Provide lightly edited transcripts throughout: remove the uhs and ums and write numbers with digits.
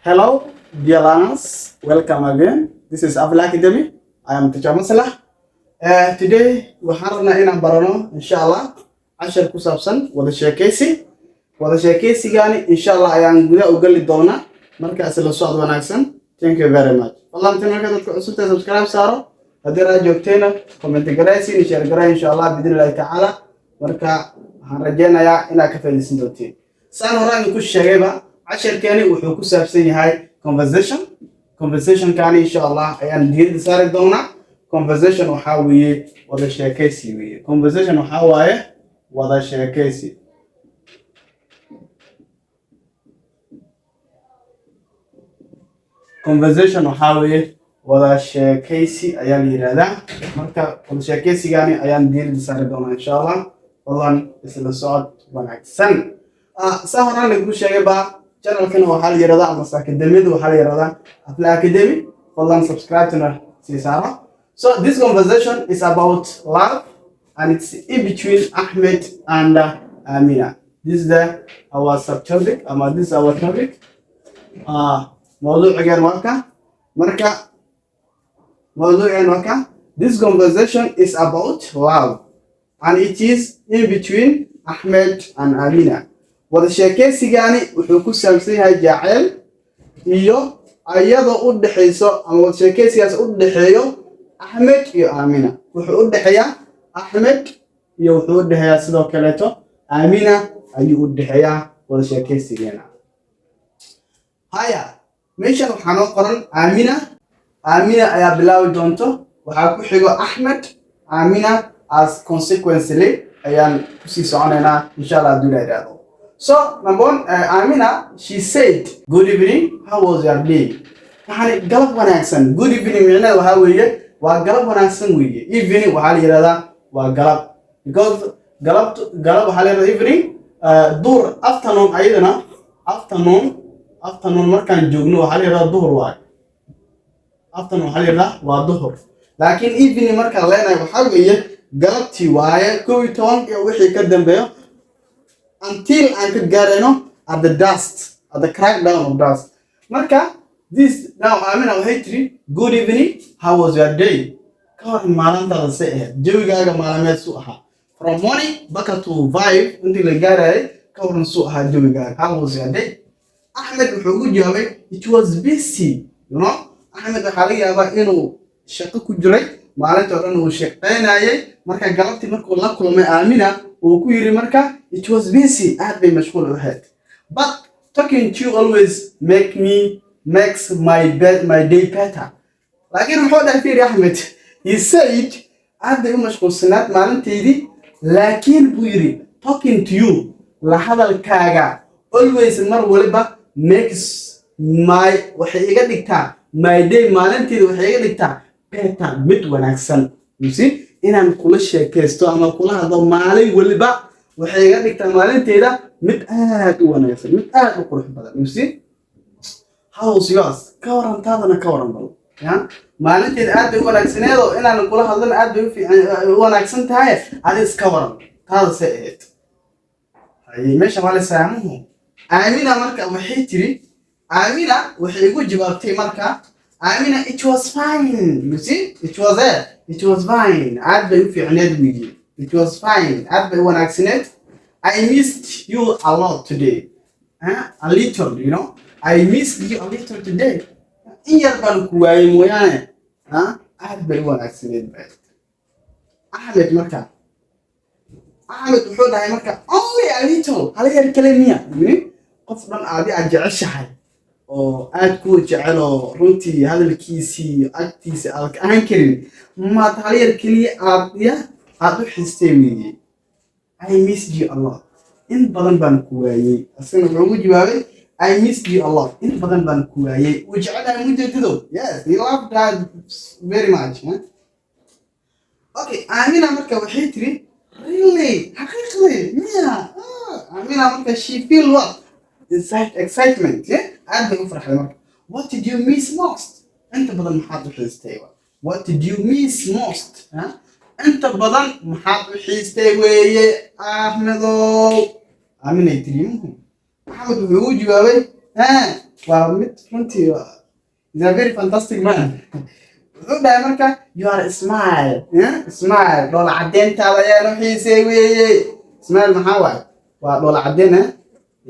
Hello, dear learners. Welcome again. This is Avila Academy. I am Teacher Masalah. Today waxaan rabnaa inaan barano insha Allah cashar ku saabsan wada sheekaysi. Wada sheekaysigani insha Allah ayaan gudaha u gali doonaa markaas la socod wanaagsan. Thank you very much. Wallahi tan markaa dadku cusub tahay subscribe saaro. Haddii aad joogteena comment garaysi share garay insha Allah bidilaahi ta'ala. Marka waxaan rajeynayaa inaad ka faa'iideysan doontiin. Saan horaan ku sheegayba casharkeeni wuxuu ku saabsan yahay conversation kaani insha Allah ayaan diiradda saari doonaa. Conversation waxa weeye wada sheekaysi weeye. Conversation waxa waaye wada sheekaysi. Conversation waxa weeye wada sheekaysi ayaa la yiraahdaa. Marka wada sheekaysigaani ayaan diiradda saari doonaa insha Allah. Wadan isla socod wanaagsan. Saan horaan ku sheegayba channel kan waxaa la yiraahdaa ama academy waxaa la yiraahdaa Avila Academy. Wadan subscribe to si saaro. So this conversation is about love and it's in between Ahmed and Amina. This is our subtopic. This is our topic. موضوع This conversation is about love and it is in between Ahmed and Amina. Wada sheekaysigani wuxuu ku saabsan yahay jacayl iyo ayadoo u dhaxayso ama wada sheekaysigaas u dhaxeeyo Ahmed iyo Amina. Wuxuu u dhaxeeyaa Ahmed iyo wuxuu u dhaxeeyaa sidoo kaleeto Amina ayuu u dhaxeeyaa wada sheekaysigeena. Haya, meeshan waxaa noo qoran Amina ayaa bilaabi doonto. Waxaa ku xigo Ahmed. Amina as consequently ayaan ku sii soconaynaa insha Allah haddii la yiraahdo. So number one, Amina, she said, "Good evening. How was your day?" يعني قلب وناكسن. Good evening معناه وهاوية وقلب وناكسن وية. Evening وحالي هذا وقلب. Because قلب وحالي هذا evening. دور afternoon أيضا afternoon مركان جوجنو وحالي هذا الظهر واي. afternoon وحالي هذا والظهر. لكن evening مركان لنا وحالي قلبتي واي كوي تون وحي كدم بيه. Until I could get at the dust, at the crackdown of dust. Marka, this now Amina Wahitri, good evening, how was your day? Kawan malanta say jawigaga malameed suuha. From morning back to 5 until I garay kawan suuha jawigaga. How was your day? Ahmed wuxuu ku jawaabay it was busy, you know? Ahmed waxa laga yaabaa inuu shaqo ku jiray maalinta dhan uu shaqeynayay marka galabtii markuu la kulmay Amina uu ku yiri marka it was busy aad bay mashquul u ahayd. But talking to you always makes my day better. Laakiin wuxuu dhahay fiiri Ahmed, he said aad bay mashquulsanaad maalinteedii laakiin buu yiri talking to you la hadalkaaga always mar waliba makes waxay iga dhigtaa my day maalinteedii waxay iga dhigtaa better mid wanaagsan. You see inaan kula sheekaysto ama kula hadlo maalin waliba waxay iga dhigtaa maalinteeda mid aad u wanaagsan, mid aad u qurux badan. You see? How was yours? Ka warantaadana ka waran bal. Ya? Maalinteeda aad bay u wanaagsaneed oo inaan kula hadlana aad bay u wanaagsan tahay. Adis ka waran. Taada say ahayd. Hay meesha wala saamuhu. Amina marka waxay tiri Amina waxay ugu jawaabtay marka Amina it was fine. You see? It was fine. Aad bay u fiicneed wigi. It was fine. Aad bay wanaagsaneed. I missed you a lot today. A little, you know. I missed you a little today. In yar baan ku waayay mooyaane. Aad bay wanaagsaneed bay. Ahmed marka. Ahmed wuxuu dhahay marka only a little. Hal yar kalamiya. Qof dhan aad jeceshahay. oo aad ku jecel oo runtii hadalkiisii agtiisa aan karin ma taariikh kaliya aad u xistay weeyii. I missed you a lot. In badan baan ku waayay. Asana wuxuu ugu jawaabay I missed you a lot. In badan baan ku waayay. Uu jecelahay mujadido. Yes, he loved that very much. Okay, Amina marka waxay tiri really haqiiqdii yeah. Amina marka she feel what? Excitement, yeah? aad bay u farxay marka. What did you miss most? Inta badan maxaad u xiistay? What did you miss most? Inta badan maxaad u xiistay weeye Ahmedow? Amina tiri Ahmed wuxuu jawaabay ومت runtii is a very fantastic man wuxuu dhahay marka you are smile smile dhoola cadeyntaada ayaan u xiisay weeye smile maxaa waaye waa dhoola cadeyn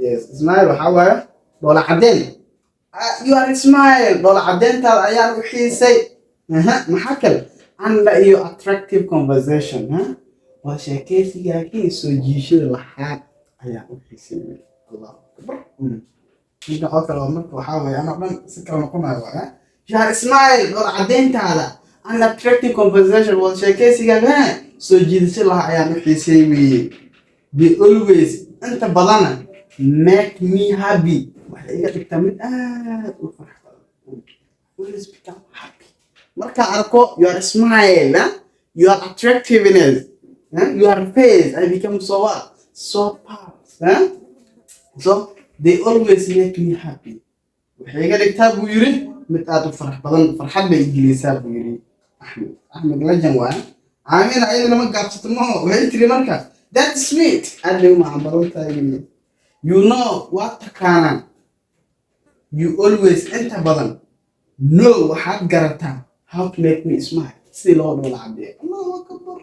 yes smile waxaa waaye dhoola cadeyn you are smile dhoola cadeyntaada ayaan u xiisay maxaa kale anda iyo attractive conversation waa sheekeysigaagii soo jiishada lahaa ayaan u xiisay allahu akbar ninka oo kale marka waxaa weeye ana dhan si kala noqonayo waa you are smile dhoola cadeyntaada and attractive conversation waa sheekeysigaaga soo jiidasho lahaa ayaan u xiisay weeye be always inta badana make me happy waxay iga dhigtaa mid aad u farx badan always become happy marka arko your smile your attractiveness your face I become so what so proud so they always make me happy waxay iga dhigtaa buu yiri mid aad u farx badan farxad bay igelisaa buu yiri Ahmed lajan waa aamina ayadana ma gaabsato ma waxay tiri marka that's sweet adoo ma barantaay you know what takana you always inta badan know waxaad garataa how to make me smile si loo dhoola cadeeyo Allahu akbar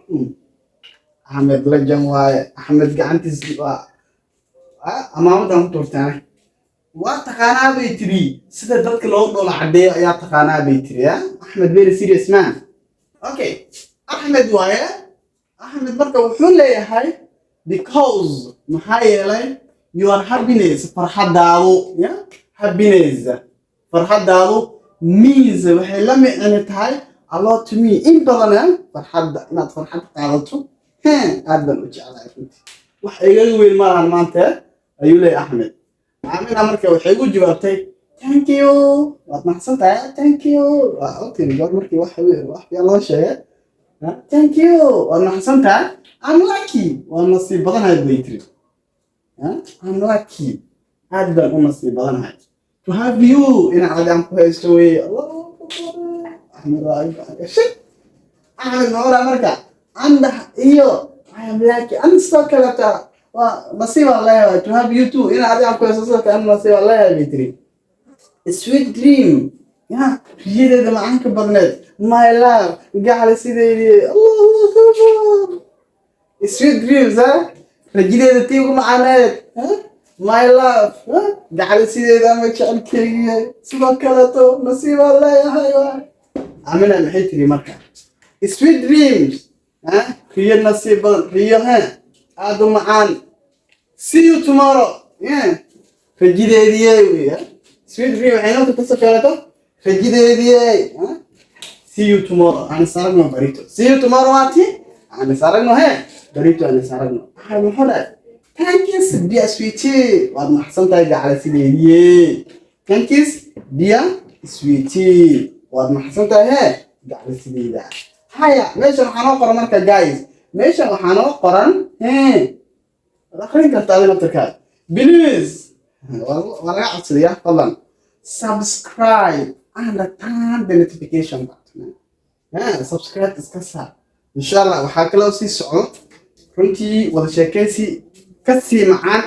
Ahmed lajan waa Ahmed gacantiisa waa amaamadan ku turtaan waa taqaanaa bay tiri sida dadka loo dhoola cadeeyo ayaa taqaanaa bay tiri Ahmed very serious man okay Ahmed waaye Ahmed marka wuxuu leeyahay because maxaa yeelay your happiness farxadaadu happiness farxadaadu means waxay la micno tahay a lot to me in badan farxada inaad farxad qaadato aad baan u jeclahay wax iga weyn ma lahan maanta ayuu leeyahay Ahmed Amina marka waxay ugu jawaabtay thank you waad mahadsantahay thank you waa ogtiin goor markii wax fiican loo sheegay thank you waad mahadsantahay I'm lucky waa nasiib badanahay bay tiri I'm lucky aad baan u nasiib badanahay to have you in aadam ku haysto way Allahu akbar Ahmed waa shit Ahmed noora marka anda iyo I am lucky and so kalata nasiib Allah to have you too in aadam ku haysto kan nasiib Allah bitri sweet dream riyada macaanka badneed my love gacal sideedii Allahu akbar sweet dreams riyada tii ugu macaaneed my love gacal sideeda ma jecelkeeyay sidoo kale to nasiib Allah yahay amina maxay tiri marka sweet dreams riyo nasiib badan riyo aad u macaan see you tomorrow riyadeedii sweet dream waxay noo ka safeerato riyadeedii see you tomorrow aan saragno barito see you tomorrow ati aan saragno barito aan saragno maxaa thank you dear sweetie waad mahadsantahay gacal sideedii thank you dear sweetie waad mahadsantahay gacal sideeda haya meesha waxaan oo qoran marka guys meesha waxaan oo qoran akhrin kartaa naftarka please wala codsiya fadlan subscribe and turn the notification button subscribe iska saar inshallah waxa kale oo sii socdo runtii wada sheekaysi ka sii macaan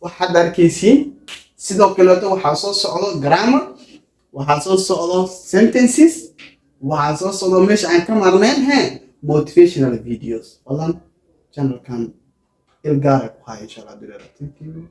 waxaad arkaysiin sidoo kale waxaa soo socdo grammar waxaa soo socdo sentences waxaa soo socdo meesha aan ka marneen motivational videos fadlan channel kan ilgaar ku hay inshallah. Thank you.